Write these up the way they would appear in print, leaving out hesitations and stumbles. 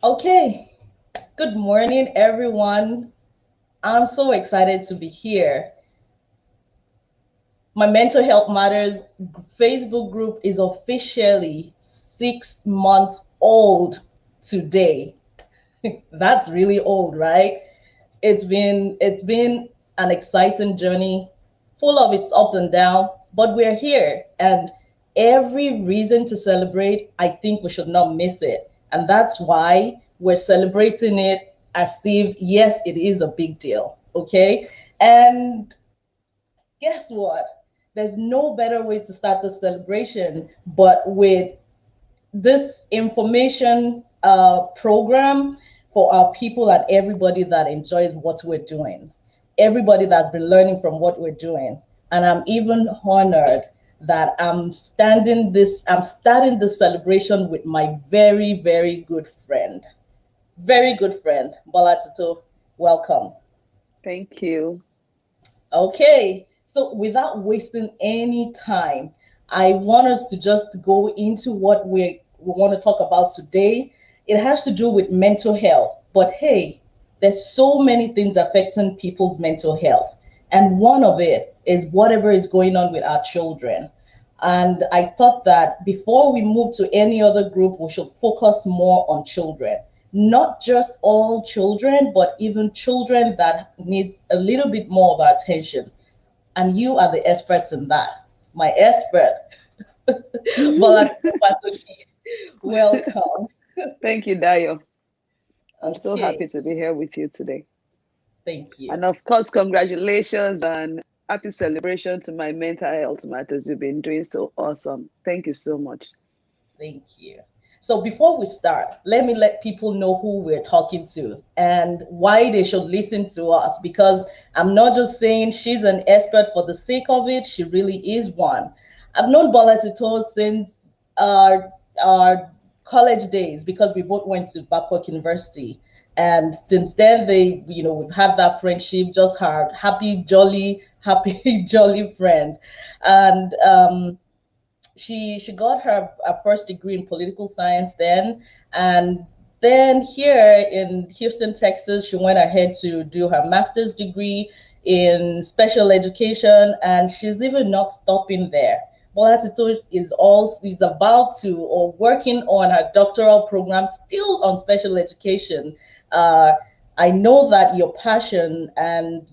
Okay, good morning, everyone. I'm so excited to be here. My Mental Health Matters Facebook group is officially 6 months old today. That's really old, right? It's been an exciting journey, full of its up and down, but we're here and every reason to celebrate, I think we should not miss it. And that's why we're celebrating it as if yes, it is a big deal. Okay? And guess what? There's no better way to start the celebration but with this information program for our people and everybody that enjoys what we're doing, everybody that's been learning from what we're doing. And I'm even honored that I'm starting this celebration with my very, very good friend, Bolatito. Welcome. Thank you. Okay, so without wasting any time, I want us to just go into what we want to talk about today. It has to do with mental health, but hey, there's so many things affecting people's mental health, and one of it is whatever is going on with our children. And I thought that before we move to any other group, we should focus more on children. Not just all children, but even children that needs a little bit more of our attention. And you are the experts in that. My expert, Bolatito Fatoki. Welcome. Thank you, Dayo. I'm so Okay, happy to be here with you today. thank you. And of course, congratulations and happy celebration to my mental health matters. You've been doing so awesome. Thank you so much. Thank you. So before we start, let people know who we're talking to and why they should listen to us because I'm not just saying she's an expert for the sake of it, she really is one. I've known Bola Tito since our college days because we both went to Babcock University. And since then, we've had that friendship, just her happy, jolly friends. And she got her first degree in political science then, and then here in Houston, Texas, she went ahead to do her master's degree in special education, and she's even not stopping there. Bolatito is about to or working on her doctoral program still on special education. Uh, I know that your passion and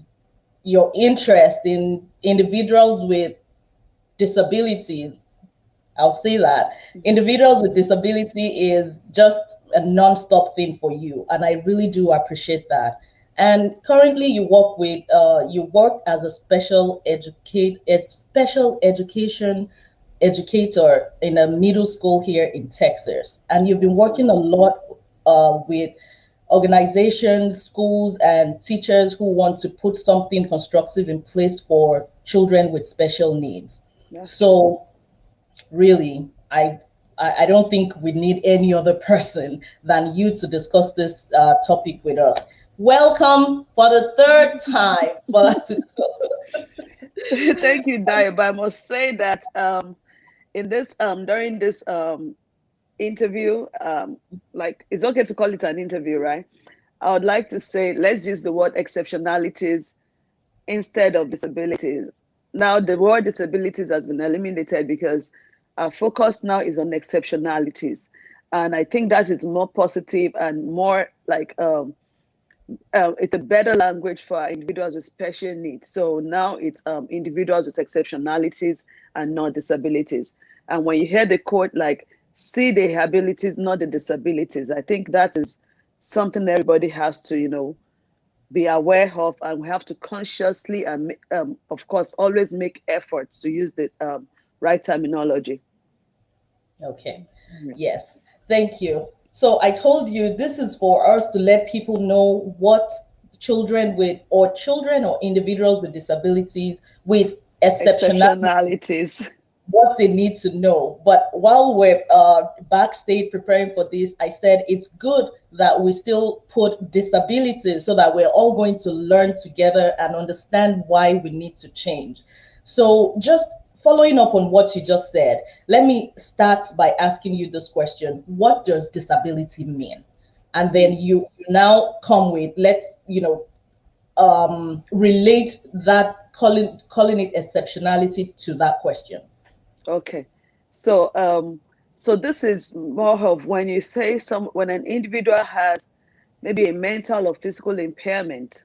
your interest in individuals with disabilities, I'll say that individuals with disability is just a non-stop thing for you, and I really do appreciate that. And currently, you work as a special education educator in a middle school here in Texas, and you've been working a lot with organizations, schools, and teachers who want to put something constructive in place for children with special needs. That's true. So really, I don't think we need any other person than you to discuss this topic with us. Welcome for the third time, Bolatito. Thank you, Dayo. But I must say that in this during this interview, like it's okay to call it an interview, right? I would like to say let's use the word exceptionalities instead of disabilities. Now, the word disabilities has been eliminated because our focus now is on exceptionalities. And I think that is more positive and more like it's a better language for individuals with special needs. So now it's individuals with exceptionalities and not disabilities. And when you hear the quote like, see the abilities, not the disabilities, I think that is something everybody has to, be aware of, and we have to consciously and of course always make efforts to use the right terminology. Okay, Yeah. yes, thank you. So I told you this is for us to let people know what children or individuals with disabilities with exceptional Exceptionalities. what they need to know. But while we're backstage preparing for this, I said it's good that we still put disabilities so that we're all going to learn together and understand why we need to change. So, just following up on what you just said, let me start by asking you this question. What does disability mean? and then you now come with, let's, relate that, calling it exceptionality to that question. Okay. So so this is more of when you say when an individual has maybe a mental or physical impairment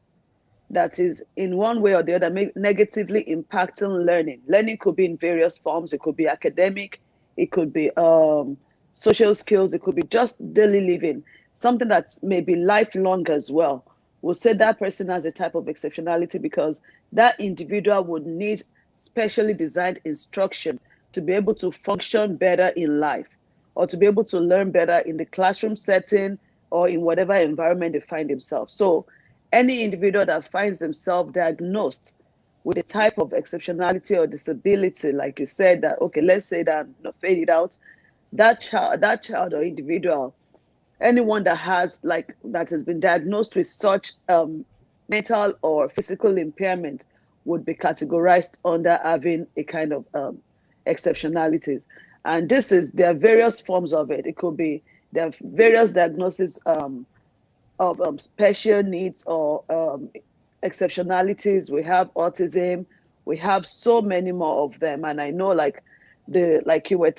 that is in one way or the other negatively impacting learning. Learning could be in various forms. It could be academic, it could be social skills, it could be just daily living, something that may be lifelong as well. We'll say that person has a type of exceptionality because that individual would need specially designed instruction to be able to function better in life or to be able to learn better in the classroom setting or in whatever environment they find themselves. So any individual that finds themselves diagnosed with a type of exceptionality or disability, like you said, that okay, let's say that, fade it out, that child or individual, anyone that has been diagnosed with such mental or physical impairment would be categorized under having a kind of exceptionalities. And there are various forms of it. It could be, there are various diagnoses of special needs or exceptionalities. We have autism. We have so many more of them. And I know, like you were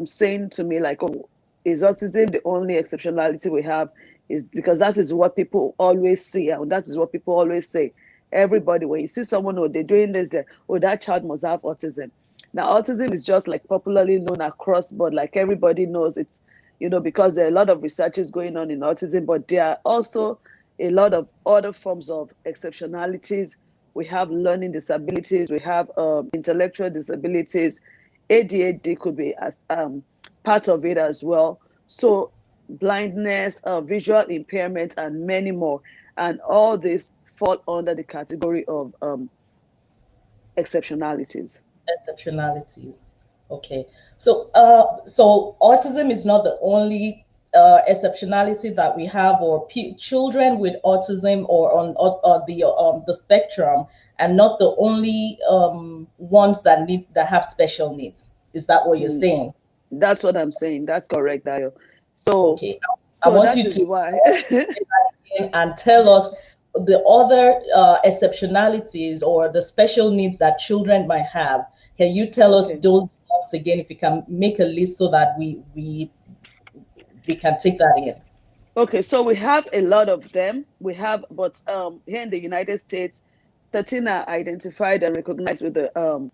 saying to me, like, oh, is autism the only exceptionality we have? Is because that is what people always see, and that is what people always say. Everybody, when you see someone, oh, they're doing this, oh, that child must have autism. Now, autism is just like popularly known across board, like everybody knows it's, because there are a lot of researches going on in autism, but there are also a lot of other forms of exceptionalities. We have learning disabilities, we have intellectual disabilities, ADHD could be part of it as well. So blindness, visual impairment, and many more. And all this fall under the category of exceptionalities. Exceptionality. Okay. So autism is not the only exceptionality that we have, or children with autism or on the spectrum, and not the only ones that have special needs. Is that what you're saying? That's what I'm saying. That's correct, Dayo. So, Okay. I so want that you is to why. and tell us the other exceptionalities or the special needs that children might have. Can you tell us Okay. those once again, if you can make a list so that we can take that in? Okay, so we have a lot of them. We have, but here in the United States, 13 are identified and recognized with the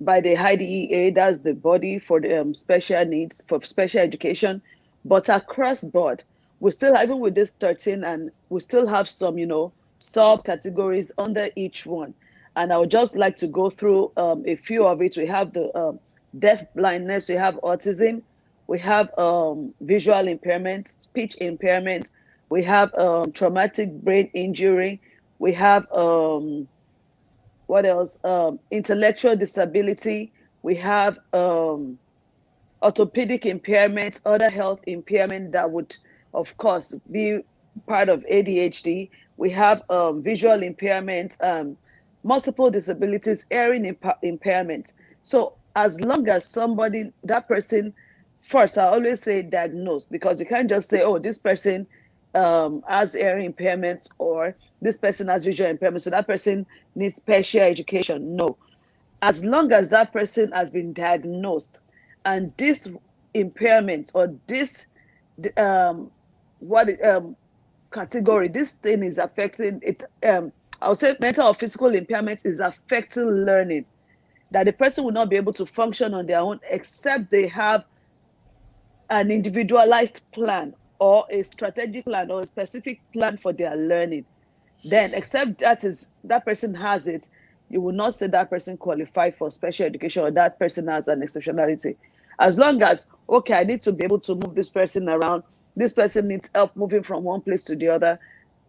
by the IDEA, that's the body for the special needs, for special education. But across board, we still, even with this 13, and we still have some, subcategories under each one. And I would just like to go through a few of it. We have the deaf blindness, we have autism, we have visual impairment, speech impairment, we have traumatic brain injury, we have what else? Intellectual disability. We have orthopedic impairment, other health impairment that would, of course, be part of ADHD. We have visual impairment, multiple disabilities, hearing impairment. So as long as that person, first, I always say diagnose, because you can't just say, oh, this person has hearing impairments, or this person has visual impairment, so that person needs special education. No. As long as that person has been diagnosed and this impairment or this what category, this thing is affecting it, I would say mental or physical impairment is affecting learning, that the person will not be able to function on their own except they have an individualized plan or a strategic plan or a specific plan for their learning. Then, except that person has it, you will not say that person qualified for special education or that person has an exceptionality. As long as, okay, I need to be able to move this person around, this person needs help moving from one place to the other,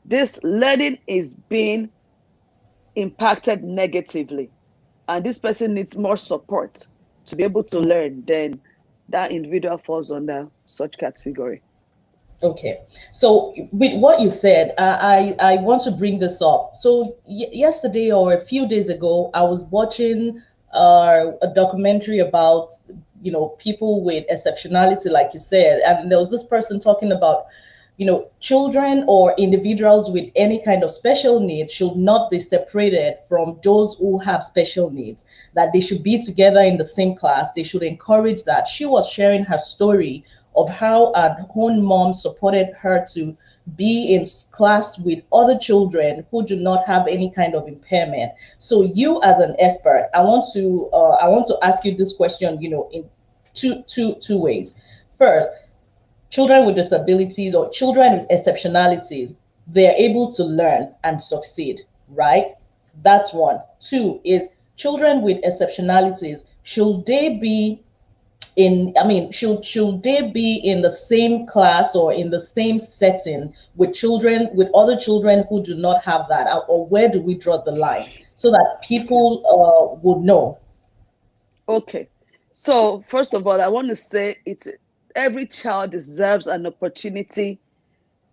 this learning is being impacted negatively, and this person needs more support to be able to learn, then that individual falls under such category. Okay. So with what you said, I want to bring this up. So yesterday or a few days ago, I was watching a documentary about, people with exceptionality, like you said, and there was this person talking about children or individuals with any kind of special needs should not be separated from those who have special needs, that they should be together in the same class. They should encourage that. She was sharing her story of how her own mom supported her to be in class with other children who do not have any kind of impairment. So you as an expert, I want to ask you this question, in two ways. First, children with disabilities or children with exceptionalities, they're able to learn and succeed, right? That's one. Two is, children with exceptionalities, should they be should they be in the same class or in the same setting with other children who do not have that? Or where do we draw the line so that people would know? Okay. So first of all, I want to say every child deserves an opportunity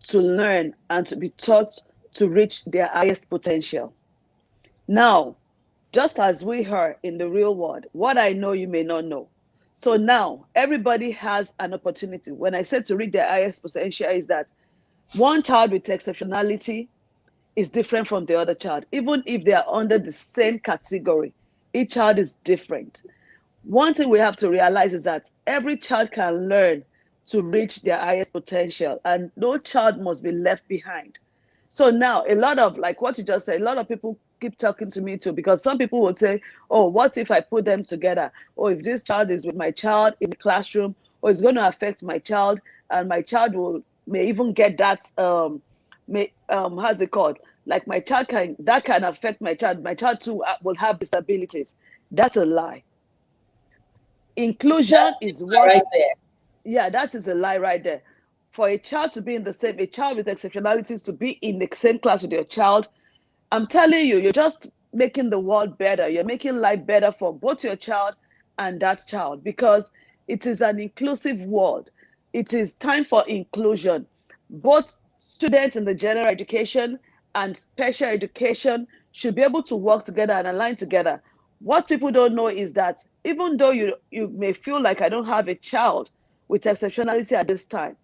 to learn and to be taught to reach their highest potential. Now, just as we are in the real world, what I know you may not know. So now everybody has an opportunity. When I said to reach their highest potential, is that one child with exceptionality is different from the other child. Even if they are under the same category, each child is different. One thing we have to realize is that every child can learn to reach their highest potential, and no child must be left behind. So now, a lot of, like what you just said, a lot of people keep talking to me too, because some people would say, oh, what if I put them together? Or if this child is with my child in the classroom, or it's going to affect my child, and my child may even get that, how's it called? Like that can affect my child. My child too will have disabilities. That's a lie. Inclusion That's is what, right there. yeah, that is a lie right there. For a child a child with exceptionalities to be in the same class with your child, I'm telling you, you're just making the world better. You're making life better for both your child and that child, because it is an inclusive world. It is time for inclusion. Both students in the general education and special education should be able to work together and align together. What people don't know is that even though you may feel like I don't have a child with exceptionality at this time,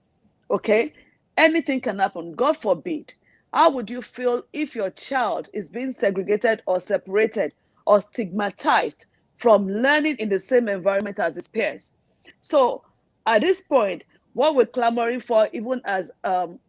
okay, anything can happen. God forbid. How would you feel if your child is being segregated or separated or stigmatized from learning in the same environment as his peers? So at this point, what we're clamoring for, even as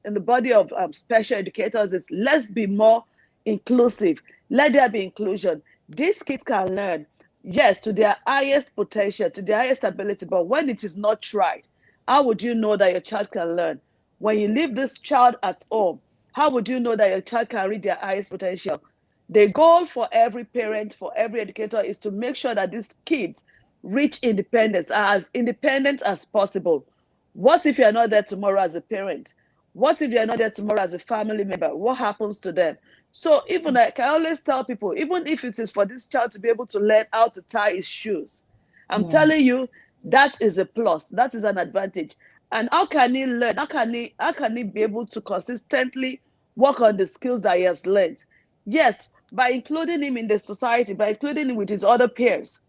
in the body of special educators, is let's be more inclusive. Let there be inclusion. These kids can learn, yes, to their highest potential, to their highest ability, but when it is not tried, how would you know that your child can learn? When you leave this child at home, how would you know that your child can reach their highest potential? The goal for every parent, for every educator, is to make sure that these kids reach independence, as independent as possible. What if you're not there tomorrow as a parent? What if you're not there tomorrow as a family member? What happens to them? So even like I always tell people, even if it is for this child to be able to learn how to tie his shoes, I'm telling you, that is a plus. That is an advantage. And how can he learn? How can he be able to consistently work on the skills that he has learned? Yes, by including him in the society, by including him with his other peers.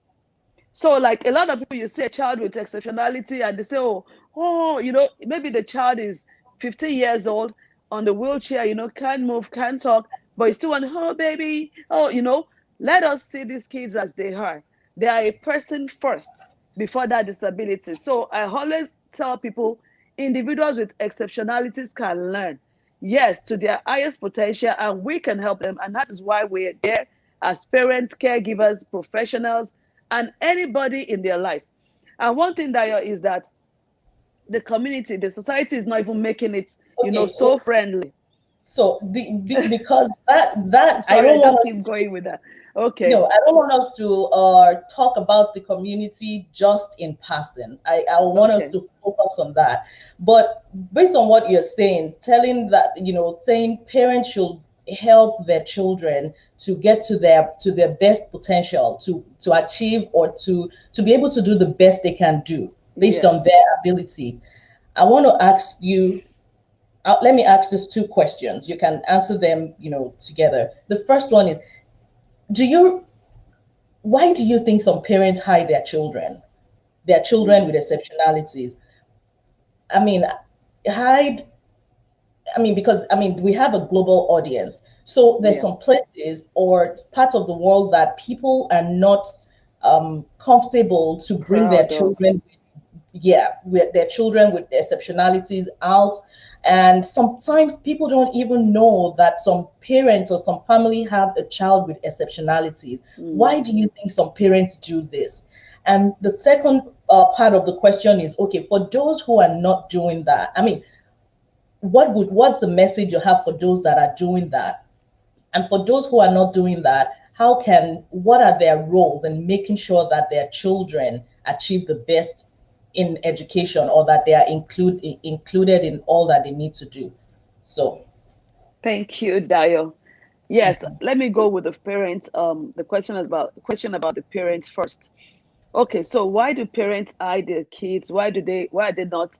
So like a lot of people, you see a child with exceptionality and they say, oh, maybe the child is 15 years old on the wheelchair, can't move, can't talk, but you still want, oh, baby, oh, let us see these kids as they are. They are a person first before that disability. So I always tell people, individuals with exceptionalities can learn, yes, to their highest potential, and we can help them. And that is why we're there as parents, caregivers, professionals, and anybody in their lives. And one thing that is that the community, the society is not even making it, Okay, so friendly. so because that I Sorry, I don't want just us keep going with that. Okay. no, I don't want us to talk about the community just in passing. I want us Okay. to focus on that. But based on what you're saying, saying parents should help their children to get to their best potential, to achieve or to be able to do the best they can do based on Yes. their ability. I want to ask you, let me ask these two questions. You can answer them, together. The first one is, do you why do you think some parents hide their children Mm. with exceptionalities? I mean, hide because we have a global audience. So there's Yeah. some places or parts of the world that people are not comfortable to bring their Proud of. children, with their children with exceptionalities out. And sometimes people don't even know that some parents or some family have a child with exceptionalities. Why do you think some parents do this? And the second part of the question is, okay, for those who are not doing that, what's the message you have for those that are doing that? And for those who are not doing that, what are their roles in making sure that their children achieve the best in education, or that they are included in all that they need to do? So Thank you, Dio. Yes, let me go with the parents. The question about the parents first. Okay, so why do parents hide their kids? Why are they not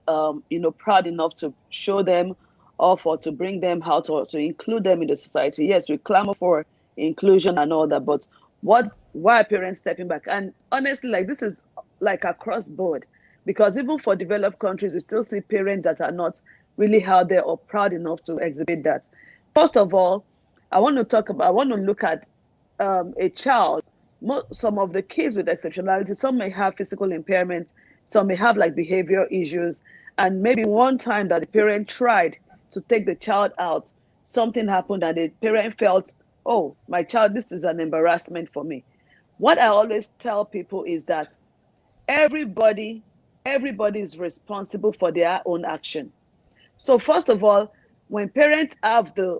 proud enough to show them off, or to bring them out, or to include them in the society? Yes, we clamor for inclusion and all that, but why are parents stepping back? And honestly, like, this is like across board, because even for developed countries, we still see parents that are not really out there or proud enough to exhibit that. First of all, I want to look at a child. Some of the kids with exceptionality, some may have physical impairment, some may have like behavior issues, and maybe one time that the parent tried to take the child out, something happened and the parent felt, oh, my child, this is an embarrassment for me. What I always tell people is that everybody everybody is responsible for their own action. So first of all, when parents have the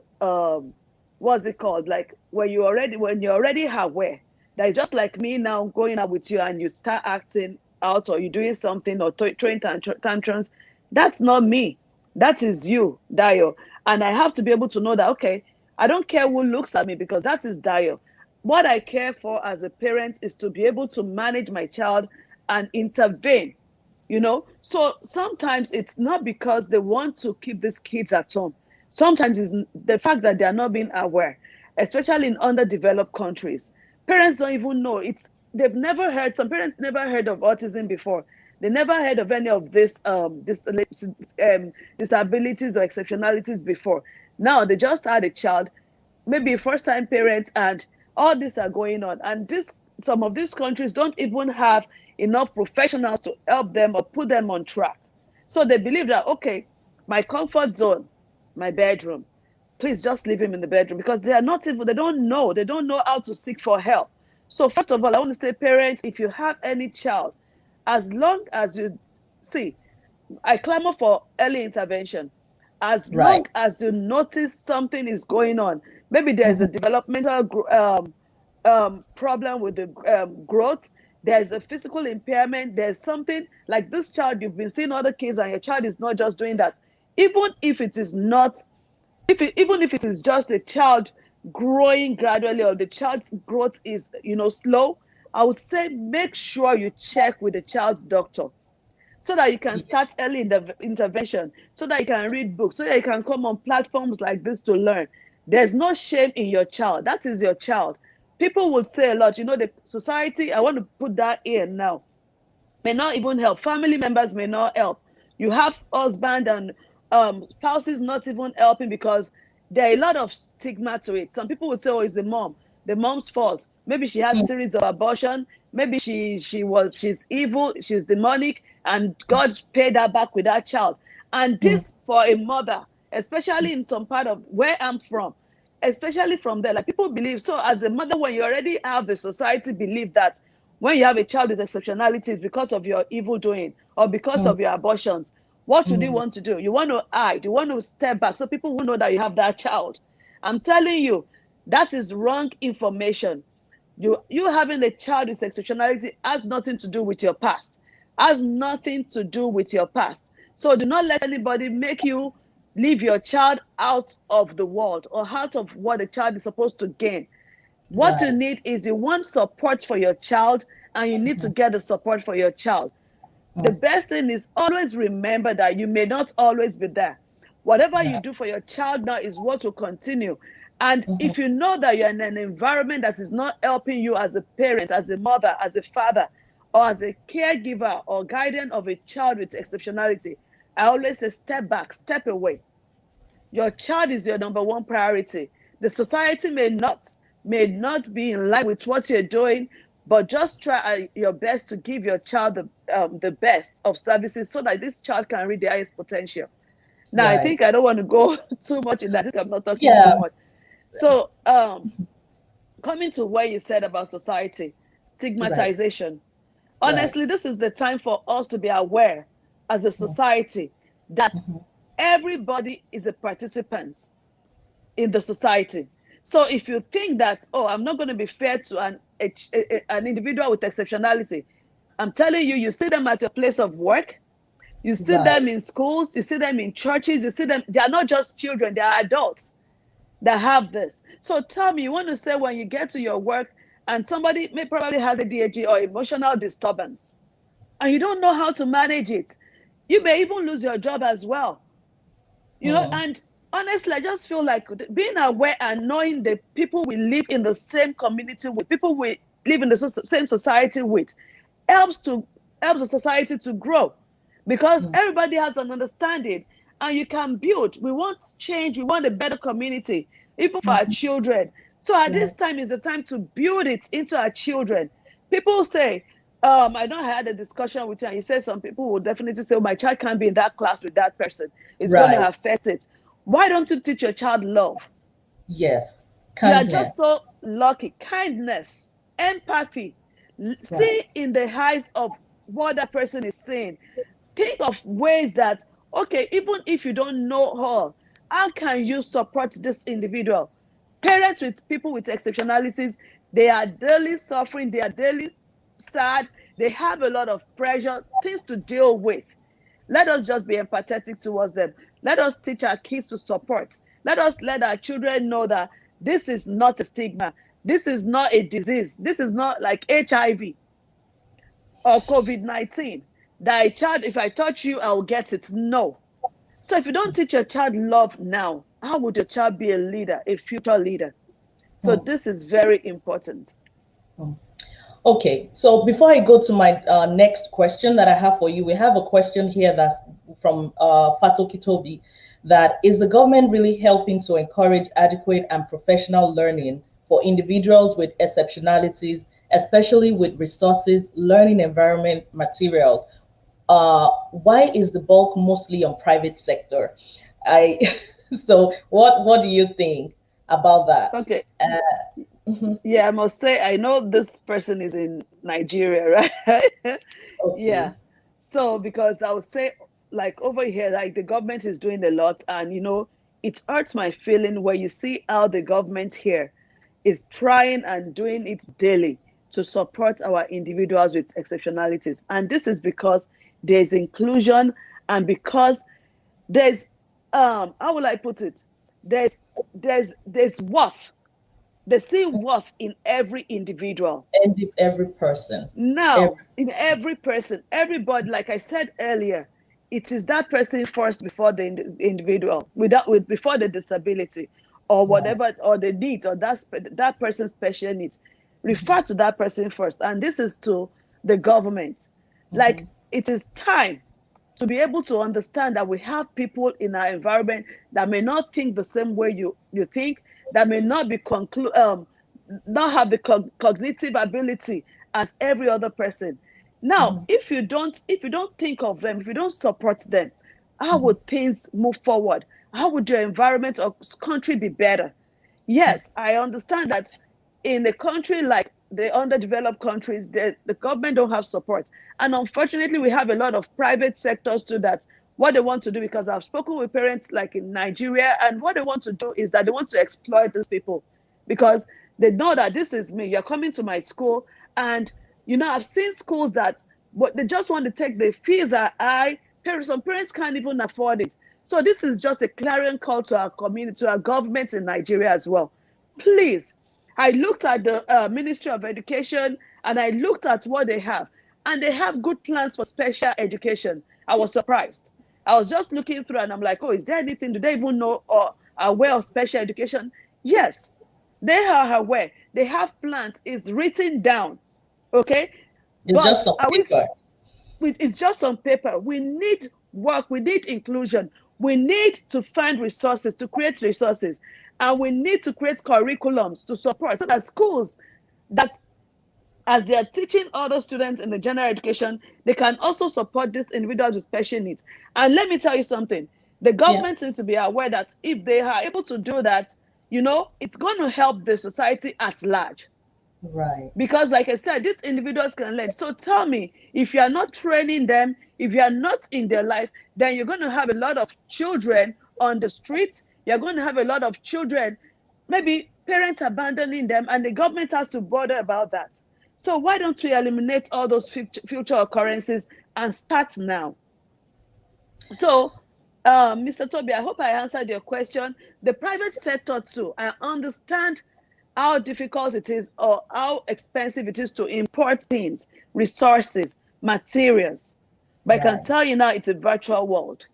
what's it called? Like, when you're already aware, that is just like me now going out with you and you start acting out, or you're doing something, or throwing tantrums. That's not me. That is you, Dio. And I have to be able to know that, okay, I don't care who looks at me, because that is Dio. What I care for as a parent is to be able to manage my child and intervene. So sometimes it's not because they want to keep these kids at home. Sometimes it's the fact that they are not being aware, especially in underdeveloped countries. Parents don't even know. Some parents never heard of autism before. They never heard of any of disabilities or exceptionalities before. Now they just had a child, maybe first time parents, and all these are going on. And some of these countries don't even have enough professionals to help them or put them on track. So they believe that, okay, my comfort zone, my bedroom, please just leave him in the bedroom, because they don't know how to seek for help. So first of all, I want to say, parents, if you have any child, as long as you see, I clamor for early intervention. As long right. as you notice something is going on, maybe there's a Mhm. developmental problem with the growth, there's a physical impairment, there's something like this child, you've been seeing other kids, and your child is not just doing that. Even if it is not, even if it is just a child growing gradually, or the child's growth is slow, I would say make sure you check with the child's doctor, so that you can Yeah. start early in the intervention, so that you can read books, so that you can come on platforms like this to learn. There's no shame in your child. That is your child. People would say a lot, the society, I want to put that in now, may not even help. Family members may not help. You have husband and spouses not even helping, because there are a lot of stigma to it. Some people would say, oh, it's the mom's fault. Maybe she had Mm. series of abortion. Maybe she's evil, she's demonic, and God paid her back with that child. And Mm. this, for a mother, especially in some part of where I'm from, especially from there, like, people believe, so as a mother, when you already have the society believe that when you have a child with exceptionalities, because of your evil doing or because Mm. of your abortions, what do you Mm. want to do? You want to hide, you want to step back, so people will know that you have that child. I'm telling you, that is wrong information. You having a child with exceptionality has nothing to do with your past, has nothing to do with your past. So do not let anybody make you leave your child out of the world, or out of what the child is supposed to gain. What you Right. need is, you want support for your child, and you need to Mhm. get the support for your child. The Mm. best thing is, always remember that you may not always be there. Whatever you Right. do for your child now is what will continue. And Mhm. if you know that you're in an environment that is not helping you as a parent, as a mother, as a father, or as a caregiver or guardian of a child with exceptionality, I always say, step back, step away. Your child is your number one priority. The society may not be in line with what you're doing, but just try your best to give your child the best of services so that this child can reach the highest potential. Now, I Right. think I don't want to go too much in that. I think I'm not talking too Yeah. much. So, coming to what you said about society, Right. stigmatization. Right. Honestly, this is the time for us to be aware as a society that Mhm. everybody is a participant in the society. So if you think that, oh, I'm not going to be fair to an individual with exceptionality, I'm telling you, you see them at your place of work, you see them Right. in schools, you see them in churches, you see them, they are not just children, they are adults that have this. So tell me, you want to say when you get to your work and somebody may probably has ADHD or emotional disturbance, and you don't know how to manage it, you may even lose your job as well. Mm. And honestly, I just feel like being aware and knowing the people we live in the same community with, people we live in the same society with, helps to helps the society to grow, because Mm. everybody has an understanding and you can build. We want change, we want a better community, even for our Mhm. children. So at this Right. time is the time to build it into our children. People say, I know I had a discussion with you, and you said some people will definitely say, oh, my child can't be in that class with that person. It's going to Right. affect it. Why don't you teach your child love? Yes. You are Kindness. just so lucky. Kindness, empathy, Right. see in the eyes of what that person is saying. Think of ways that, okay, even if you don't know her, how can you support this individual? Parents with people with exceptionalities, they are daily suffering, they are daily sad, they have a lot of pressure, things to deal with. Let us just be empathetic towards them. Let us teach our kids to support. Let our children know that this is not a stigma. This is not a disease. This is not like HIV or COVID-19. That a child, if I touch you, I'll get it. No. So if you don't teach your child love now, how would your child be a leader, a future leader? So Mm. this is very important. Mm. Okay, so before I go to my next question that I have for you, we have a question here that's from Fatoki Toby, that is the government really helping to encourage adequate and professional learning for individuals with exceptionalities, especially with resources, learning environment, materials? Why is the bulk mostly on private sector? I so what do you think about that? Okay. Mhm. Yeah, I must say, I know this person is in Nigeria, right? Okay. Yeah. So, because I would say, like over here, like the government is doing a lot, and it hurts my feeling where you see how the government here is trying and doing it daily to support our individuals with exceptionalities. And this is because there's inclusion, and because there's how will I put it? There's there's worth. They see worth in every individual. And if every person, every, Now, in every person, everybody, like I said earlier, it is that person first before the individual, before the disability or right. whatever, or the needs, or that person's special needs. Mhm. Refer to that person first. And this is to the government. Like, Mhm. it is time to be able to understand that we have people in our environment that may not think the same way you think, that may not have the cognitive ability as every other person. Now, Mhm. if you don't think of them, if you don't support them, how Mhm. would things move forward? How would your environment or country be better? Yes, I understand that in a country like the underdeveloped countries, the government don't have support. And unfortunately, we have a lot of private sectors too that what they want to do, because I've spoken with parents like in Nigeria, and what they want to do is that they want to exploit these people, because they know that this is me. You're coming to my school, and I've seen schools that what they just want to take, the fees are high. Some parents can't even afford it. So this is just a clarion call to our community, to our government in Nigeria as well. Please, I looked at the Ministry of Education, and I looked at what they have, and they have good plans for special education. I was surprised. I was just looking through, and I'm like, oh, is there anything? Do they even know or are aware of special education? Yes, they are aware. They have plans. It's written down. Okay, It's but just on are we? paper. It's just on paper. We need work. We need inclusion. We need to find resources, to create resources, and we need to create curriculums to support so that schools that, as they are teaching other students in the general education, they can also support these individuals with special needs. And let me tell you something, the government needs to be aware that if they are able to do that, it's going to help the society at large. Right. Because like I said, these individuals can learn. So tell me, if you are not training them, if you are not in their life, then you're going to have a lot of children on the street. You're going to have a lot of children, maybe parents abandoning them, and the government has to bother about that. So why don't we eliminate all those future occurrences and start now? So, Mr. Toby, I hope I answered your question. The private sector too, I understand how difficult it is or how expensive it is to import things, resources, materials. But I can tell you now, it's a virtual world.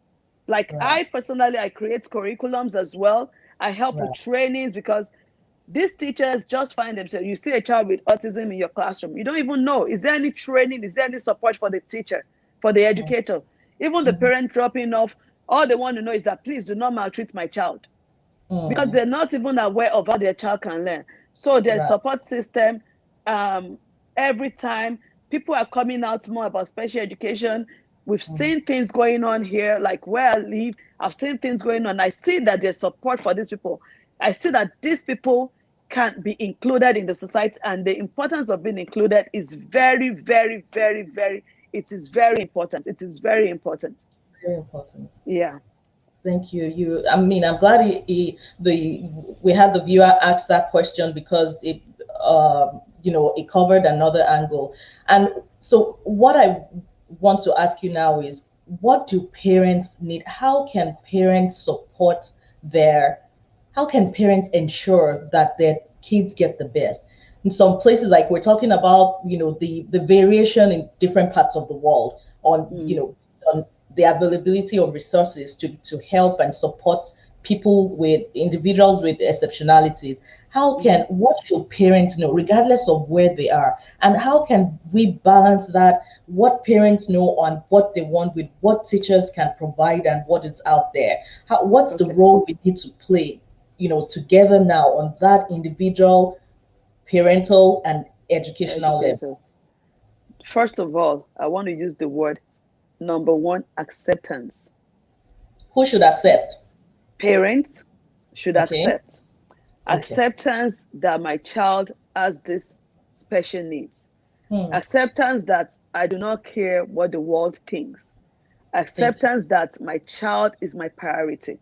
Like I personally, I create curriculums as well. I help with trainings because these teachers just find themselves, you see a child with autism in your classroom. You don't even know, is there any training? Is there any support for the teacher, for the educator? Even the parent dropping off, all they want to know is that please do not maltreat my child. Because they're not even aware of how their child can learn. So there's support system. Every time people are coming out more about special education, we've seen things going on here, like where I live, I've seen things going on. I see that there's support for these people. I see that these people can be included in the society, and the importance of being included is very, very, very, very, it is very important. It is very important. Very important. Yeah. Thank you. I mean, I'm glad we had the viewer ask that question because it, it covered another angle. And so what I want to ask you now is, what do parents need? How can parents how can parents ensure that their kids get the best? In some places, like we're talking about, the variation in different parts of the world on, on the availability of resources to help and support individuals with exceptionalities. What should parents know, regardless of where they are? And how can we balance that, what parents know on what they want with what teachers can provide and what is out there? What's the role we need to play, together now on that individual, parental, and educational level? First of all, I want to use the word number one, acceptance. Who should accept? Parents should accept. Acceptance that my child has this special needs. Acceptance that I do not care what the world thinks. Acceptance that my child is my priority.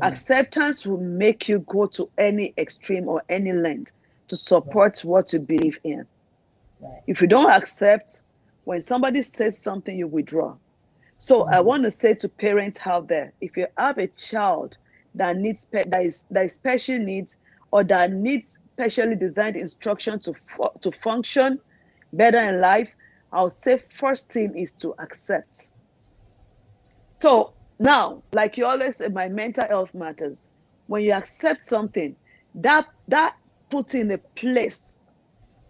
Acceptance will make you go to any extreme or any length to support what you believe in. If you don't accept, when somebody says something, you withdraw. So I want to say to parents out there, if you have a child that is special needs or that needs specially designed instruction to function better in life, I would say first thing is to accept. So now, like you always say, my mental health matters. When you accept something, that puts in a place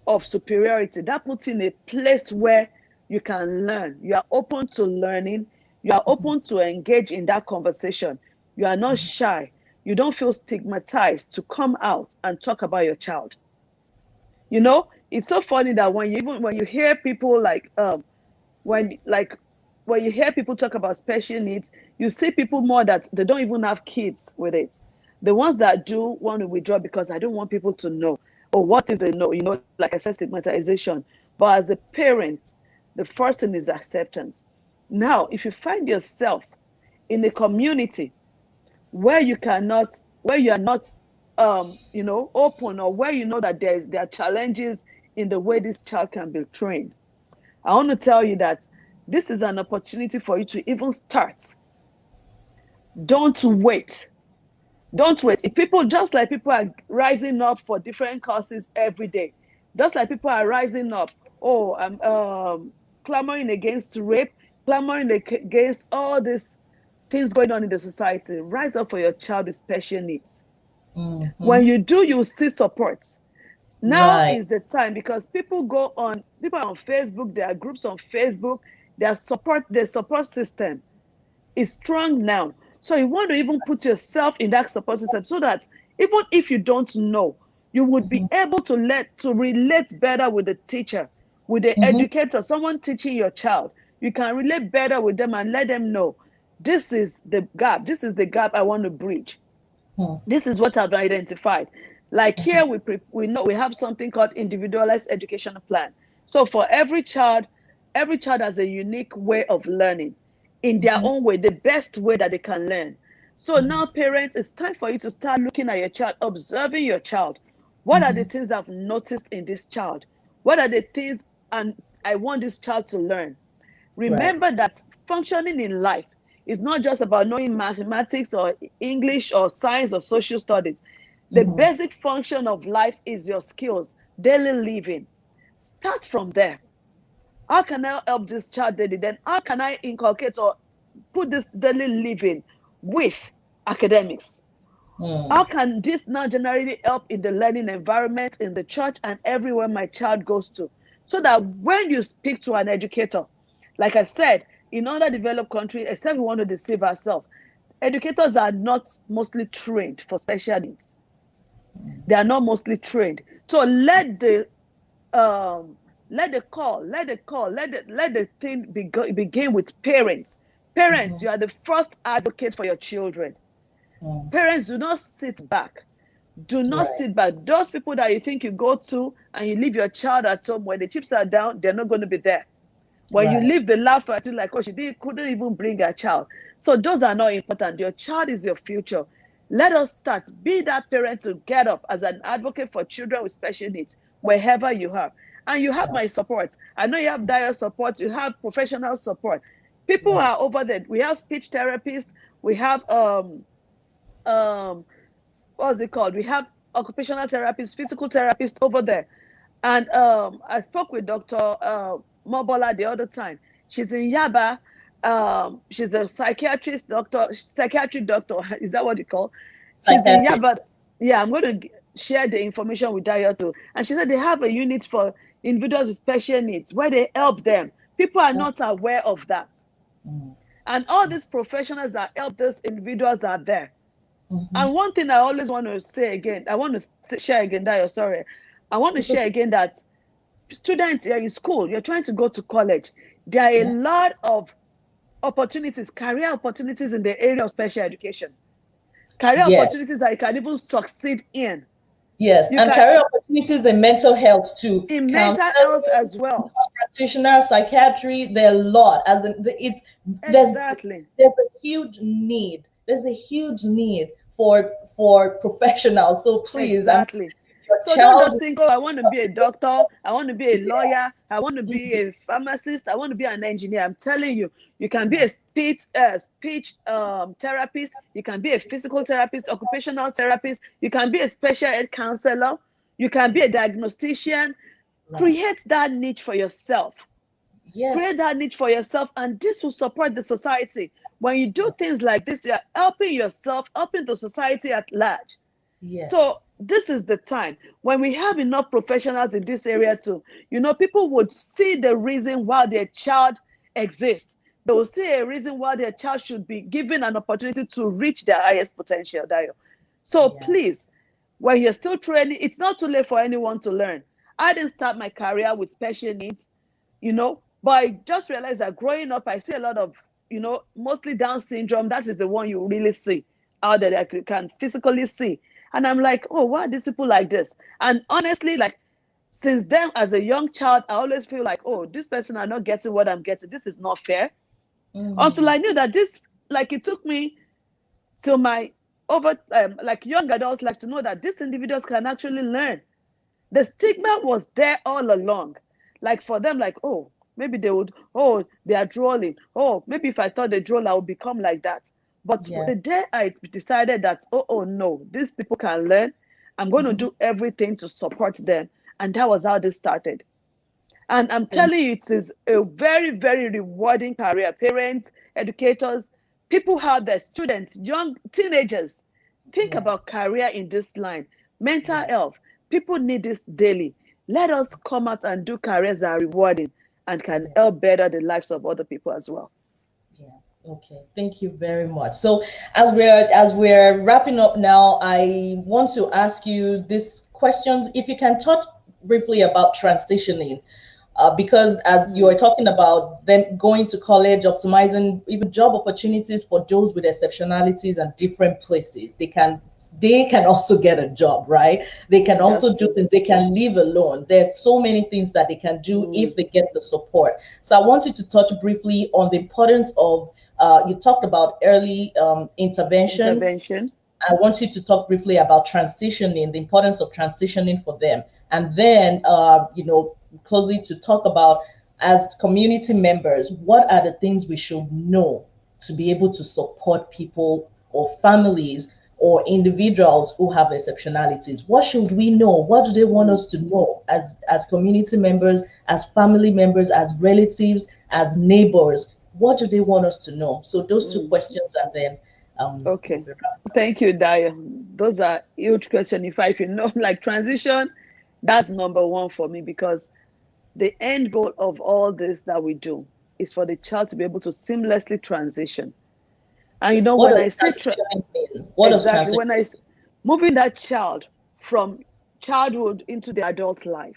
of superiority, that puts in a place where you can learn. You are open to learning. You are open to engage in that conversation. You are not shy. You don't feel stigmatized to come out and talk about your child. It's so funny that when you hear people when you hear people talk about special needs, you see people more that they don't even have kids with it. The ones that do want to withdraw because I don't want people to know. Or what if they know? Like I said, stigmatization. But as a parent, the first thing is acceptance. Now, if you find yourself in a community where you are not open, or where you know that there are challenges in the way this child can be trained, I want to tell you that this is an opportunity for you to even start. Don't wait. If people, just like people are rising up for different causes every day, just like people are rising up, clamoring against rape, clamoring against all these things going on in the society, rise up for your child with special needs. When you do, you see support. Now is the time, because people are on Facebook, there are groups on Facebook, the support system is strong now. So you want to even put yourself in that support system so that even if you don't know, you would be able to relate better with the teacher, with the educator, someone teaching your child. You can relate better with them and let them know this is the gap. This is the gap I want to bridge. This is what I've identified. Like here, we know we have something called individualized educational plan. So for every child has a unique way of learning in their own way, the best way that they can learn. So now, parents, it's time for you to start looking at your child, observing your child. What are the things I've noticed in this child? What are the things and I want this child to learn? Remember that functioning in life is not just about knowing mathematics or English or science or social studies. The basic function of life is your skills, daily living. Start from there. How can I help this child daily? Then how can I inculcate or put this daily living with academics? How can this now generally help in the learning environment, in the church, and everywhere my child goes to? So that when you speak to an educator, like I said, in underdeveloped countries, except we want to deceive ourselves, educators are not mostly trained for special needs. They are not mostly trained. So let the thing begin with parents. Parents, you are the first advocate for your children. Parents, do not sit back. Do not sit back. Those people that you think you go to and you leave your child at home, when the chips are down, they're not going to be there. When you leave the laugh at you like, oh, couldn't even bring her child. So those are not important. Your child is your future. Let us start. Be that parent to get up as an advocate for children with special needs, wherever you are. And you have my support. I know you have dire support. You have professional support. People are over there. We have speech therapists. We have what's it called? We have occupational therapists, physical therapists over there. And I spoke with Dr. Mobola the other time. She's in Yaba. She's a psychiatric doctor. Is that what you call? She's in Yaba. Yeah, I'm going to share the information with Dayo too. And she said they have a unit for individuals with special needs where they help them. People are not aware of that. And all these professionals that help those individuals are there. And one thing I always want to say again, I want to share again, Dayo, sorry. I want to share again that students are in school, you're trying to go to college. There are a lot of opportunities, career opportunities in the area of special education. Career opportunities that you can even succeed in. Yes, and career opportunities in mental health too. In mental health as well. Practitioner, psychiatry, there are a lot. There's a huge need. There's a huge need for professionals. So please, exactly. So don't just think, oh, I want to be a doctor, I want to be a lawyer, I want to be a pharmacist, I want to be an engineer. I'm telling you, you can be a speech therapist, you can be a physical therapist, occupational therapist, you can be a special ed counselor, you can be a diagnostician. Create that niche for yourself. Create that niche for yourself, and this will support the society. When you do things like this, you're helping yourself, helping the society at large. So this is the time when we have enough professionals in this area too. People would see the reason why their child exists. They will see a reason why their child should be given an opportunity to reach their highest potential. So please, when you're still training, it's not too late for anyone to learn. I didn't start my career with special needs, but I just realized that growing up, I see a lot of, mostly Down syndrome. That is the one you really see out there that you can physically see. And I'm like, oh, why are these people like this? And honestly, like, since then, as a young child, I always feel like, oh, this person are not getting what I'm getting. This is not fair. Until I knew that this, like, it took me to my young adults, like, to know that these individuals can actually learn. The stigma was there all along. Like, for them, like, oh, maybe they would, oh, they are drooling. Oh, maybe if I thought they drool, I would become like that. But the day I decided that, oh no, these people can learn, I'm going to do everything to support them. And that was how this started. And I'm telling you, it is a very, very rewarding career. Parents, educators, people have their students, young teenagers, think about career in this line. Mental health, people need this daily. Let us come out and do careers that are rewarding and can help better the lives of other people as well. Okay, thank you very much. So as we're wrapping up now, I want to ask you these questions. If you can touch briefly about transitioning, because as you were talking about them going to college, optimizing even job opportunities for those with exceptionalities and different places, they can also get a job, right? They can That's also do true. things. They can live alone. There are so many things that they can do if they get the support. So I want you to touch briefly on the importance of. You talked about early intervention. Intervention. I want you to talk briefly about transitioning, the importance of transitioning for them, and then closely to talk about as community members, what are the things we should know to be able to support people or families or individuals who have exceptionalities. What should we know? What do they want us to know as community members, as family members, as relatives, as neighbors? What do they want us to know? So those two questions, and then we'll Okay. be wrapping up. Thank you, Daya. Those are huge questions. If you know, like transition, that's number one for me, because the end goal of all this that we do is for the child to be able to seamlessly transition. And What when does I say transitioning mean? What does exactly, transition mean? moving that child from childhood into the adult life,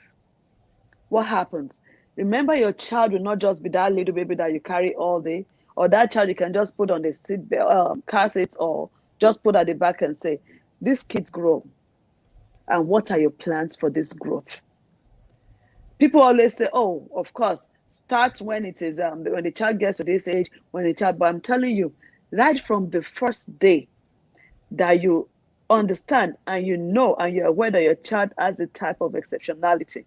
what happens? Remember, your child will not just be that little baby that you carry all day, or that child you can just put on the seat car seat, or just put at the back and say, "These kids grow, and what are your plans for this growth?" People always say, "Oh, of course, start when it is when the child gets to this age, when the child." But I'm telling you, right from the first day that you understand and you know and you're aware that your child has a type of exceptionality,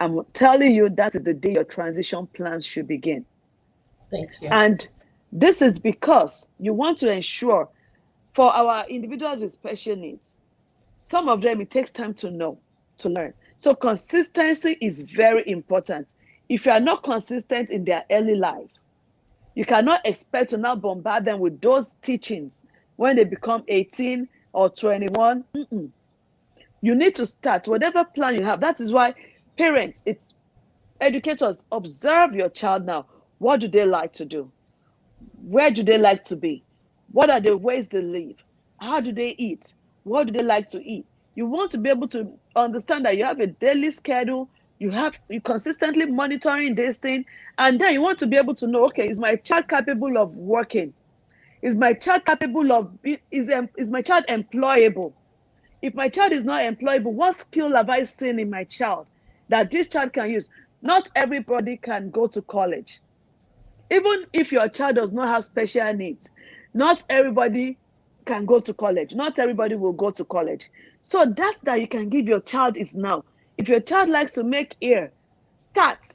I'm telling you that is the day your transition plans should begin. Thank you. And this is because you want to ensure for our individuals with special needs, some of them it takes time to know, to learn. So consistency is very important. If you are not consistent in their early life, you cannot expect to now bombard them with those teachings when they become 18 or 21. You need to start whatever plan you have. That is why parents, it's educators, observe your child now. What do they like to do? Where do they like to be? What are the ways they live? How do they eat? What do they like to eat? You want to be able to understand that you have a daily schedule, you consistently monitoring this thing, and then you want to be able to know, okay, is my child capable of working? Is my child capable of is my child employable? If my child is not employable, what skill have I seen in my child that this child can use? Not everybody can go to college. Even if your child does not have special needs, not everybody can go to college. Not everybody will go to college. So that you can give your child is now. If your child likes to make hair, start.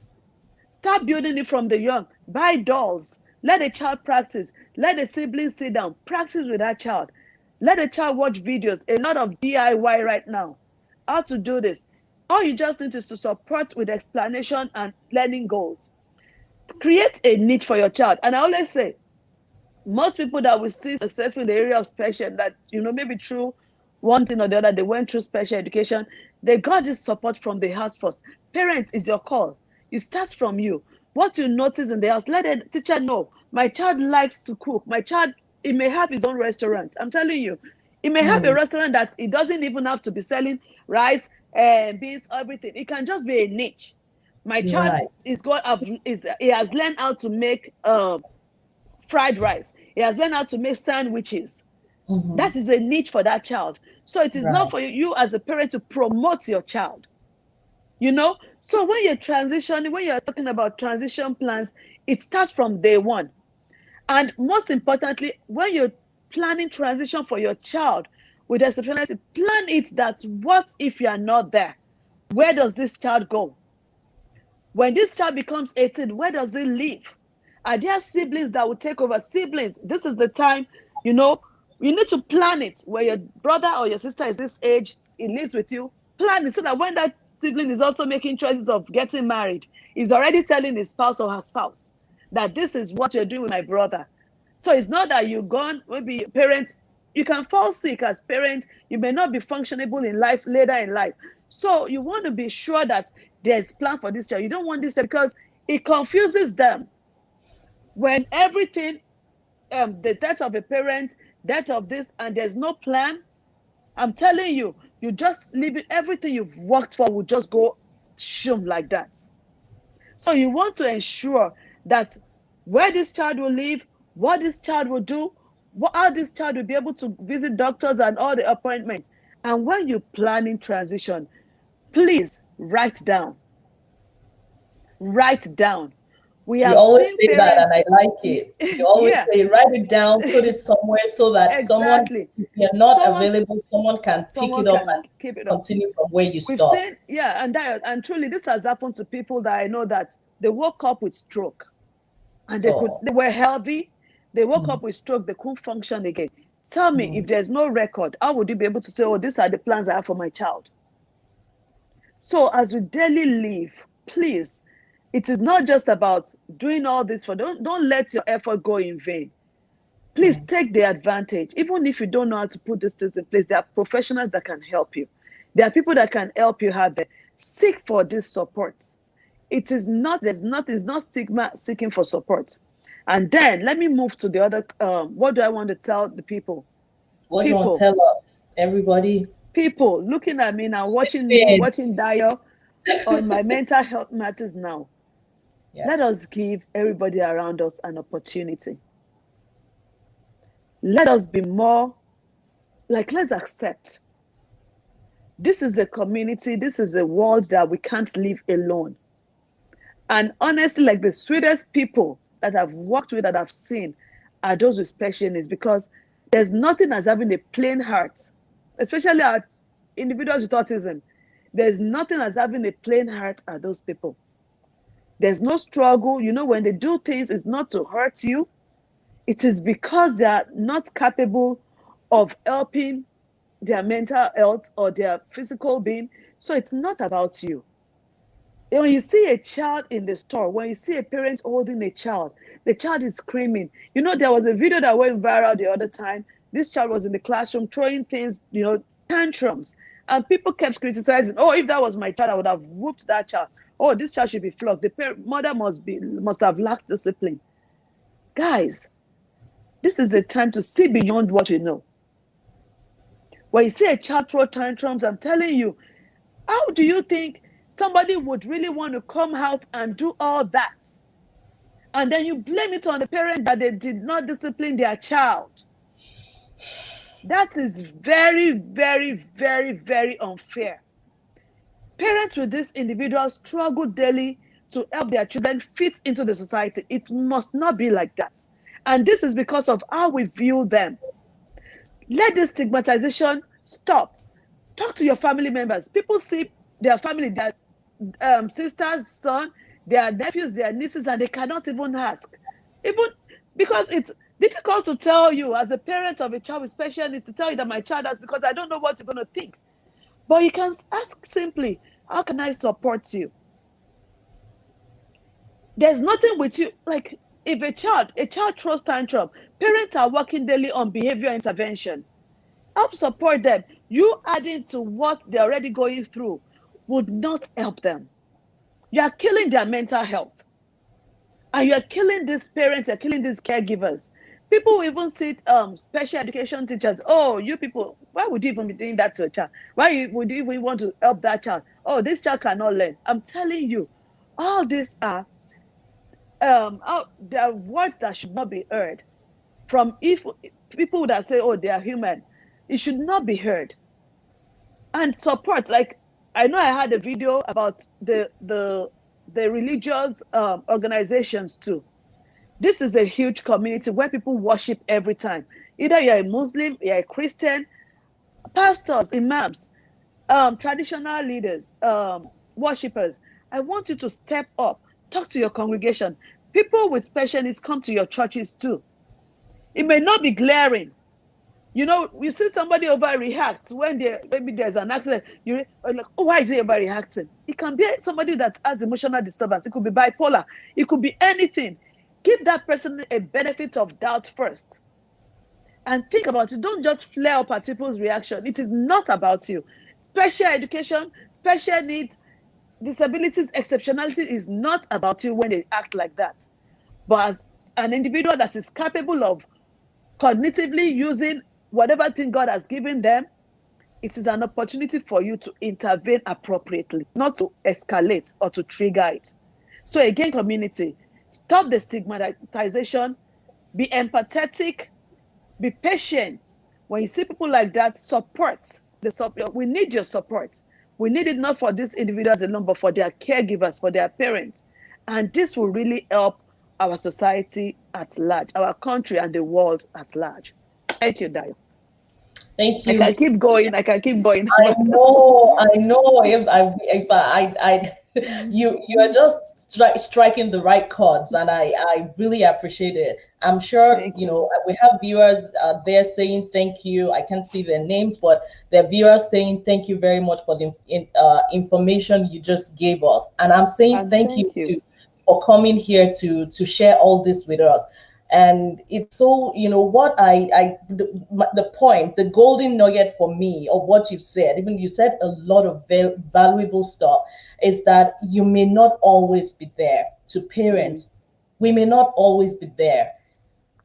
Start building it from the young. Buy dolls. Let the child practice. Let the siblings sit down. Practice with that child. Let the child watch videos. A lot of DIY right now. How to do this. All you just need is to support with explanation and learning goals. Create a niche for your child. And I always say, most people that we see successful in the area of special, that maybe through one thing or the other, they went through special education, they got this support from the house first. Parents, is your call. It starts from you. What you notice in the house, let the teacher know. My child likes to cook. My child, he may have his own restaurant. I'm telling you, he may have a restaurant that it doesn't even have to be selling rice and beans, everything. It can just be a niche. My child Right. he has learned how to make fried rice. He has learned how to make sandwiches. Mm-hmm. That is a need for that child. So it is not Right. for you as a parent to promote your child. So when you're transitioning, when you're talking about transition plans, it starts from day one. And most importantly, when you're planning transition for your child with exceptionality, plan it that what if you are not there? Where does this child go? When this child becomes 18, where does he live? Are there siblings that will take over? Siblings, this is the time, you need to plan it. Where your brother or your sister is this age, he lives with you, plan it so that when that sibling is also making choices of getting married, he's already telling his spouse or her spouse that this is what you're doing with my brother. So it's not that you're gone, maybe parents, you can fall sick as parents, you may not be functionable in life later in life. So you want to be sure that there's plan for this child. You don't want this child because it confuses them when everything the death of a parent, death of this, and there's no plan, I'm telling you, you just leave it, everything you've worked for will just go shum like that. So you want to ensure that where this child will live, what this child will do, how this child will be able to visit doctors and all the appointments. And when you're planning transition, please write down. Write down. We You have always seen say that, and parents. I like it. You always Yeah, say, write it down, put it somewhere so that someone, exactly. if you're not Someone, available, someone can pick it someone up can and keep it up. continue from where you We've stop. seen, yeah, and truly this has happened to people that I know that they woke up with stroke and Oh, they were healthy. They woke mm, up with stroke, they couldn't function again. Tell me, if mm, there's no record, how would you be able to say, oh, these are the plans I have for my child? So as we daily live, please, it is not just about doing all this for, don't let your effort go in vain. Please mm. take the advantage. Even if you don't know how to put these things in place, there are professionals that can help you. There are people that can help you have it. Seek for this support. It is not, it's not stigma seeking for support. And then let me move to the other, what do I want to tell the people? What do you want to People, tell us, everybody? people looking at me now, watching me, Listen. watching Dio on my mental health matters now. Yeah. Let us give everybody around us an opportunity. Let us be more, like, let's accept. This is a community, this is a world that we can't live alone. And honestly, like the sweetest people that I've worked with, that I've seen, are those with special needs, because there's nothing as having a plain heart, especially our individuals with autism. There's nothing as having a plain heart are those people. There's no struggle. You know, when they do things, it's not to hurt you. It is because they are not capable of helping their mental health or their physical being. So it's not about you. When you see a child in the store, when you see a parent holding a child, the child is screaming. You know, there was a video that went viral the other time. This child was in the classroom throwing things, you know, tantrums. And people kept criticizing, oh, if that was my child, I would have whooped that child. Oh, this child should be flogged. The mother must have lacked discipline. Guys, this is a time to see beyond what you know. When you see a child throw tantrums, I'm telling you, how do you think somebody would really want to come out and do all that? And then you blame it on the parent that they did not discipline their child. That is very, very, very, very unfair. Parents with this individual struggle daily to help their children fit into the society. It must not be like that. And this is because of how we view them. Let this stigmatization stop. Talk to your family members. People see their family, their sisters, son, their nephews, their nieces, and they cannot even ask. Even because it's difficult to tell you as a parent of a child with special needs, to tell you that my child has, because I don't know what you're going to think. But you can ask simply, how can I support you? There's nothing with you. Like, if a child throws tantrum, parents are working daily on behavior intervention. Help support them. You adding to what they're already going through would not help them. You are killing their mental health. And you're killing these parents, you're killing these caregivers. People even see special education teachers. Oh, you people, why would you even be doing that to a child? Why would you even want to help that child? Oh, this child cannot learn. I'm telling you, all these are there are words that should not be heard from if people that say, oh, they are human. It should not be heard. And support, like, I know I had a video about the religious organizations too. This is a huge community where people worship every time. Either you're a Muslim, you're a Christian, pastors, imams, traditional leaders, worshippers. I want you to step up, talk to your congregation. People with special needs come to your churches too. It may not be glaring. You know, you see somebody overreact when maybe there's an accident. You're like, oh, why is he overreacting? It can be somebody that has emotional disturbance. It could be bipolar. It could be anything. Give that person a benefit of doubt first. And think about it. Don't just flare up at people's reaction. It is not about you. Special education, special needs, disabilities, exceptionality is not about you when they act like that. But as an individual that is capable of cognitively using whatever thing God has given them, it is an opportunity for you to intervene appropriately, not to escalate or to trigger it. So again, community, stop the stigmatization, be empathetic, be patient. When you see people like that, support. We need your support. We need it not for these individuals alone, but for their caregivers, for their parents. And this will really help our society at large, our country and the world at large. Thank you, Dio. Thank I you. can keep going. I can keep going. I know, I know. You are just striking the right chords, and I really appreciate it. I'm sure Thank you. we have viewers there saying thank you. I can't see their names, but there are viewers saying thank you very much for the information you just gave us, and I'm saying And thank you thank you. too for coming here to share all this with us. And it's so, what the point, the golden nugget for me of what you've said, even you said a lot of valuable stuff, is that you may not always be there to parents. We may not always be there.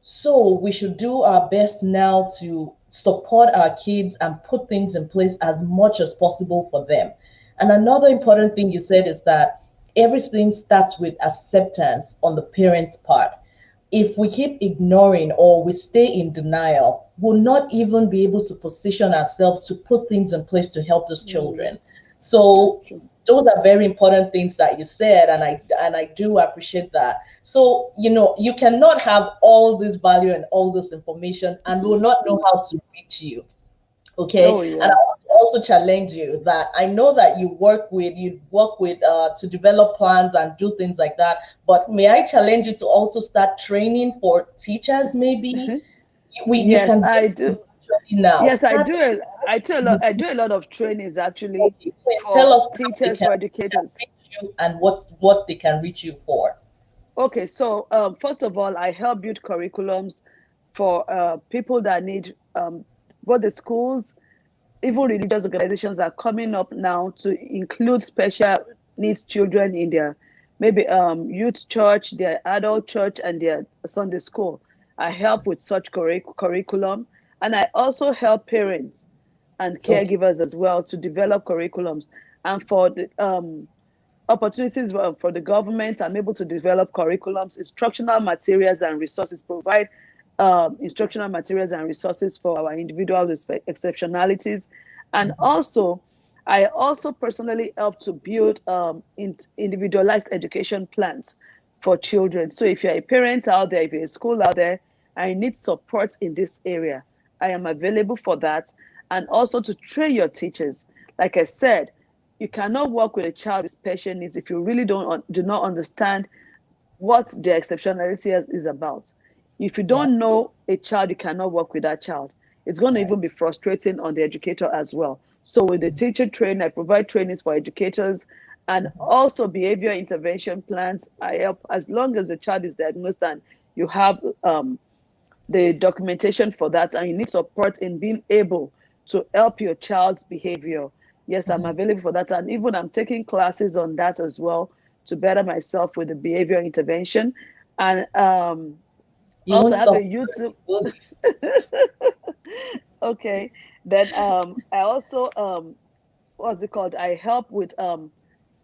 So we should do our best now to support our kids and put things in place as much as possible for them. And another important thing you said is that everything starts with acceptance on the parents' part. If we keep ignoring or we stay in denial, we'll not even be able to position ourselves to put things in place to help those children. That's So true. those are very important things that you said, and I do appreciate that. So you cannot have all this value and all this information and will not know how to reach you. Okay. Oh, And yeah. I want to also challenge you that I know that you work with to develop plans and do things like that, but may I challenge you to also start training for teachers? Maybe you Yes, can do I it do. now. Yes, I Start. do. I do a lot of trainings actually Okay, please tell for us how they teachers, can for educators. reach you and what they can reach you for. Okay, so first of all, I help build curriculums for people that need both the schools, even religious organizations are coming up now to include special needs children in their maybe youth church, their adult church, and their Sunday school. I help with such curriculum, and I also help parents and Okay. caregivers as well to develop curriculums. And for the opportunities for the government, I'm able to develop curriculums, instructional materials, and resources, provide instructional materials and resources for our individual exceptionalities. And also, I also personally help to build individualized education plans for children. So if you're a parent out there, if you're a school out there, I need support in this area, I am available for that. And also to train your teachers. Like I said, you cannot work with a child with special needs if you really do not understand what their exceptionality is about. If you Yeah. don't know a child, you cannot work with that child. It's going to Right. even be frustrating on the educator as well. So with the teacher training, I provide trainings for educators and also behavior intervention plans. I help as long as the child is diagnosed and you have the documentation for that, and you need support in being able to help your child's behavior. Yes, I'm available for that. And even I'm taking classes on that as well to better myself with the behavior intervention. And You also won't have a stop. YouTube. Will you? Okay. Then I also what's it called? I help with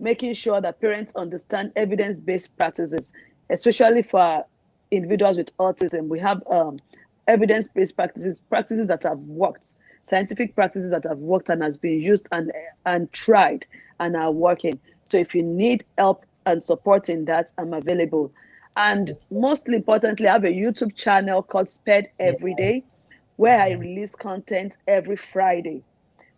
making sure that parents understand evidence-based practices, especially for individuals with autism. We have evidence-based practices, practices that have worked, scientific practices that have worked and has been used and tried and are working. So if you need help and support in that, I'm available. And mostly importantly, I have a YouTube channel called Spedeveryday, where I release content every Friday.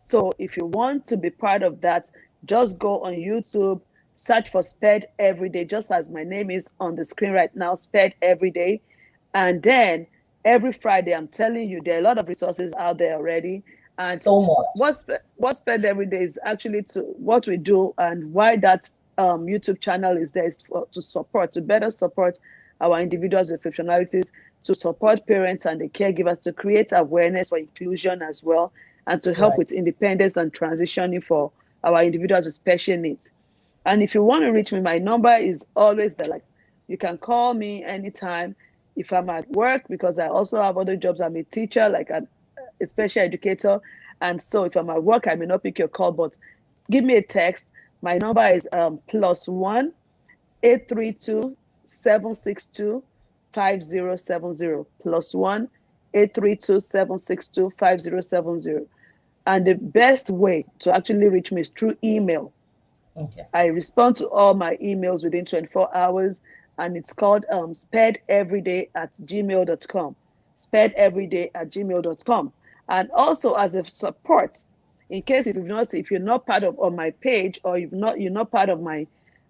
So if you want to be part of that, just go on YouTube, search for Sped Every Day, just as my name is on the screen right now, Sped Every Day. And then every Friday, I'm telling you, there are a lot of resources out there already. And So much. what Sped Every Day is actually to what we do and why that YouTube channel is there is to support, to better support our individuals' exceptionalities, to support parents and the caregivers, to create awareness for inclusion as well, and to help Right. with independence and transitioning for our individuals with special needs. And if you want to reach me, my number is always there. Like you can call me anytime. if I'm at work, because I also have other jobs. I'm a teacher, like a special educator. And so if I'm at work, I may not pick your call, but give me a text. My number is +1 832 762 5070. +1 832 762 5070. And the best way to actually reach me is through email. Okay. I respond to all my emails within 24 hours, and it's called spedeveryday@gmail.com. Spedeveryday@gmail.com. And also as a support, in case if you're not part of on my page, or you're not part of my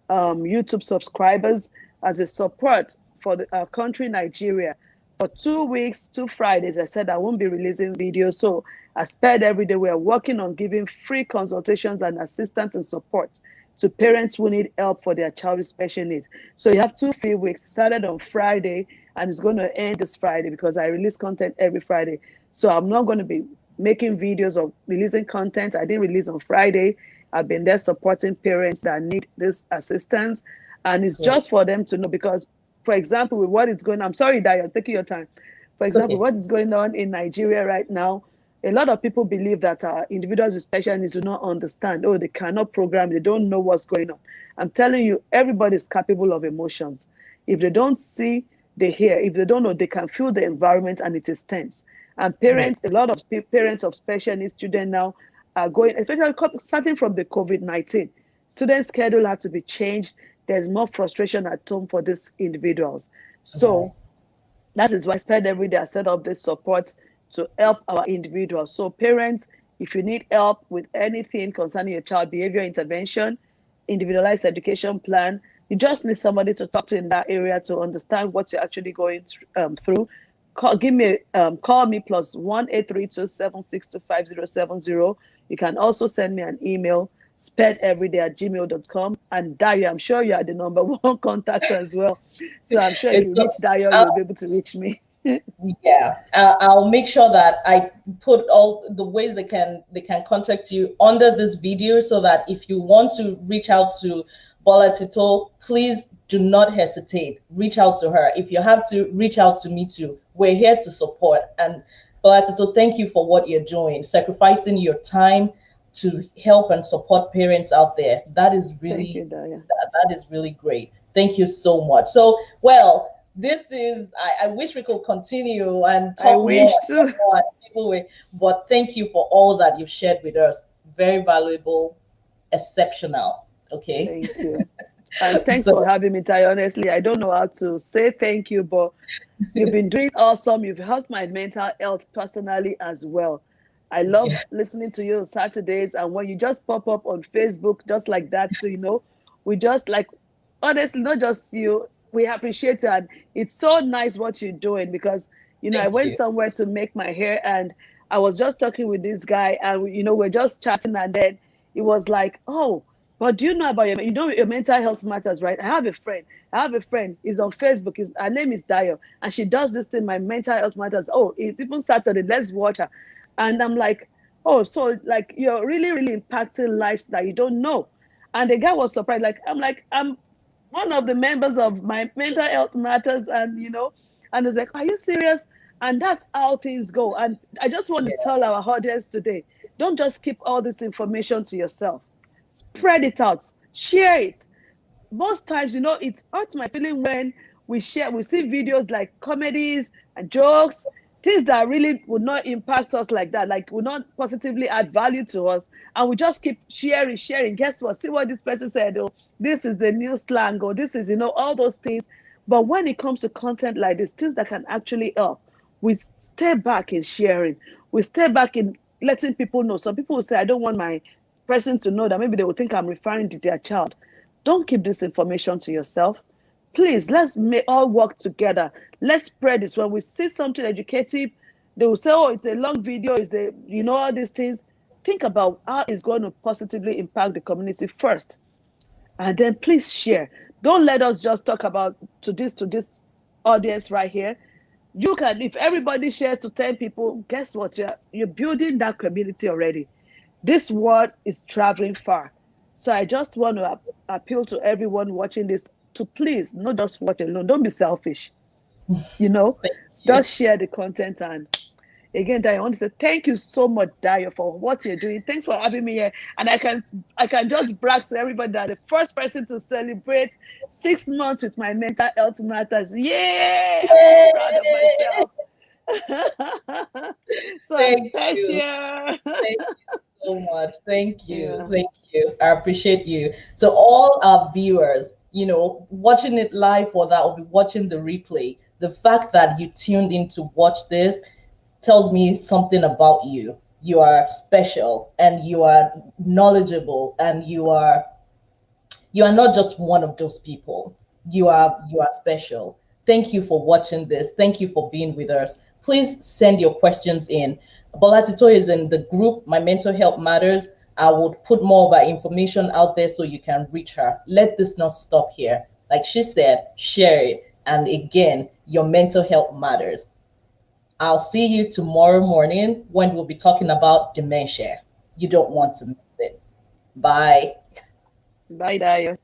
YouTube subscribers, as a support for our country, Nigeria. For 2 weeks, 2 Fridays, I said I won't be releasing videos. So I Spared Every Day, we are working on giving free consultations and assistance and support to parents who need help for their child with special needs. So you have 2 free weeks. It started on Friday and it's going to end this Friday, because I release content every Friday. So I'm not going to be making videos or releasing content. I didn't release on Friday. I've been there supporting parents that need this assistance. And it's just for them to know, because, for example, with what is going on, I'm sorry that you're taking your time. For example, what is going on in Nigeria right now, a lot of people believe that individuals with special needs do not understand. Oh, they cannot program. They don't know what's going on. I'm telling you, everybody is capable of emotions. If they don't see, they hear. If they don't know, they can feel the environment, and it is tense. And parents, a lot of parents of special needs students now are going, especially starting from the COVID-19. Student schedule had to be changed. There's more frustration at home for these individuals. So that is why Spared Every Day I set up this support to help our individuals. So parents, if you need help with anything concerning your child behavior intervention, individualized education plan, you just need somebody to talk to in that area to understand what you're actually going through. Call me +1 832 762 5070. You can also send me an email, spedeveryday@gmail.com. And Dayo, I'm sure you are the #1 contact as well. So I'm sure if you reach Dayo, you'll be able to reach me. Yeah, I'll make sure that I put all the ways they can contact you under this video, so that if you want to reach out to Bolatito, please do not hesitate. Reach out to her. If you have to, reach out to me too. We're here to support. And Bolatito, thank you for what you're doing, sacrificing your time to help and support parents out there. That is really that is really great. Thank you so much. So, well, this is, I wish we could continue and talk more, but thank you for all that you've shared with us. Very valuable, exceptional. Okay. Thank you. And thanks for having me, Ty. Honestly, I don't know how to say thank you, but you've been doing awesome. You've helped my mental health personally as well. I love listening to you on Saturdays, and when you just pop up on Facebook just like that too, we just like, honestly, not just you, we appreciate it. And it's so nice what you're doing, because I went somewhere to make my hair, and I was just talking with this guy, and we're just chatting, and then it was like, oh, but do you know about your mental health matters, right? I have a friend. He's on Facebook. Her name is Dayo, and she does this thing, my mental health matters. Oh, even Saturday, let's watch her. And I'm like, oh, so like you're really, really impacting lives that you don't know. And the guy was surprised. I'm one of the members of my mental health matters, and and it's like, are you serious? And that's how things go. And I just want to tell our audience today, don't just keep all this information to yourself. Spread it out, share it. Most times, it hurts my feeling when we see videos like comedies and jokes, things that really would not impact us like that, like would not positively add value to us, and we just keep sharing. Guess what? See what this person said. Oh, this is the new slang, or this is all those things. But when it comes to content like this, things that can actually help, we stay back in sharing. We stay back in letting people know. Some people will say, I don't want my person to know, that maybe they will think I'm referring to their child. Don't keep this information to yourself. Please, let's all work together. Let's spread this. When we see something educative, they will say, oh, it's a long video, all these things. Think about how it's going to positively impact the community first. And then please share. Don't let us just talk about to this audience right here. You can, if everybody shares to 10 people, guess what? You're building that community already. This word is traveling far. So I just want to appeal to everyone watching this to please not just watch alone. Don't be selfish. You know, Thank you. just share the content. And again, Dayo, I want to say thank you so much, Dayo, for what you're doing. Thanks for having me here. And I can just brag to everybody that the first person to celebrate 6 months with my mental health matters. Yay! I'm so proud of Yay! myself. So I'm Thank you. special. Thank you so much. Thank you. Yeah. Thank you. I appreciate you. So all our viewers, watching it live or that will be watching the replay, the fact that you tuned in to watch this tells me something about you. You are special and you are knowledgeable and you are not just one of those people. You are special. Thank you for watching this. Thank you for being with us. Please send your questions in. Bolatito is in the group My Mental Health Matters. I would put more of our information out there so you can reach her. Let this not stop here. Like she said, share it. And again, your mental health matters. I'll see you tomorrow morning when we'll be talking about dementia. You don't want to miss it. Bye. Bye, Dayo.